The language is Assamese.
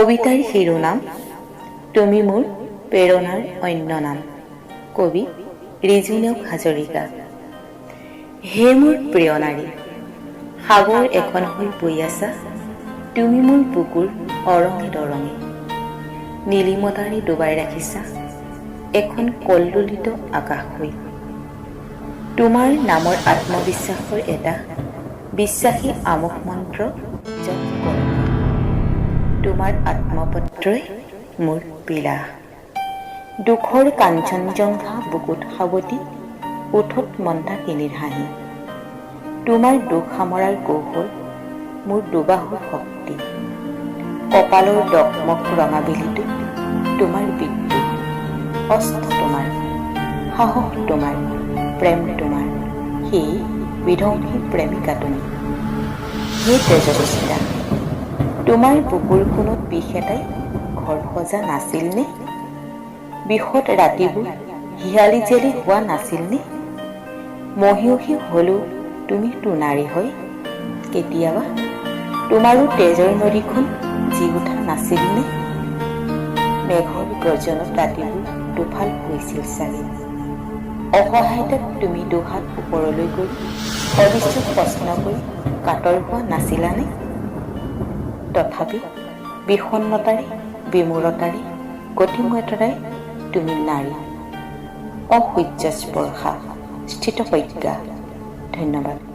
কবিতাৰ শিৰোনাম তুমি মোৰ প্ৰেৰণাৰ অন্য নাম। কবি ৰিজুনেওক হাজৰিকা। হে মোৰ প্ৰিয় নাৰী, সাগৰ এখন হৈ বৈ আছা তুমি মোৰ বুকুৰ অৰঙে দৰঙে। নীলিমতাৰে ডুবাই ৰাখিছা এখন কল্লোলিত আকাশ হৈ। তোমাৰ নামৰ আত্মবিশ্বাসৰ এটা বিশ্বাসী আমোক মন্ত্ৰ য'ত কলম। তোমাৰ আত্মপত্ৰই মোৰ বিলাস। দুখৰ কাঞ্চনজংঘা বুকুত সাৱটি, ওঠত মন্দাকিনীৰ হাঁহি। তোমাৰ দুখ সামৰাৰ কৌশল মোৰ দুবাহুৰ শক্তি। কপালৰ দকমক ৰঙা বেলিটো তোমাৰ বিদ্যুৎ। অস্ত্ৰ তোমাৰ, সাহস তোমাৰ, প্ৰেম তোমাৰ, সেই বিধ্বংসী প্ৰেমিকা তুমি। হে তেজস্বিতা, তোমাৰ বুকুৰ কোণত বিষ এটাই ঘৰ সজা নাছিল নে? বিষত ৰাতিবোৰ হিয়ালি জেলি হোৱা নাছিল নে? মহীয়সী হলেও তুমিতো নাৰী হয় কেতিয়াবা তোমাৰো তেজৰ নদীখন জি উঠা নাছিল নে? মেঘৰ গৰ্জনত ৰাতিবোৰ দুফাল হৈছিল চাগে। অসহায়তাত তুমি দুহাত ওপৰলৈ গৈ অবিশ্বাস প্ৰশ্ন কৰি কাতৰ হোৱা নাছিলানে? তথাপি বিষণ্ণতাৰে বিমূৰতাৰে গতিময়তাৰে তুমি নাৰী, অসূৰ্য স্পৰ্শা স্থিতপ্ৰজ্ঞা। ধন্যবাদ।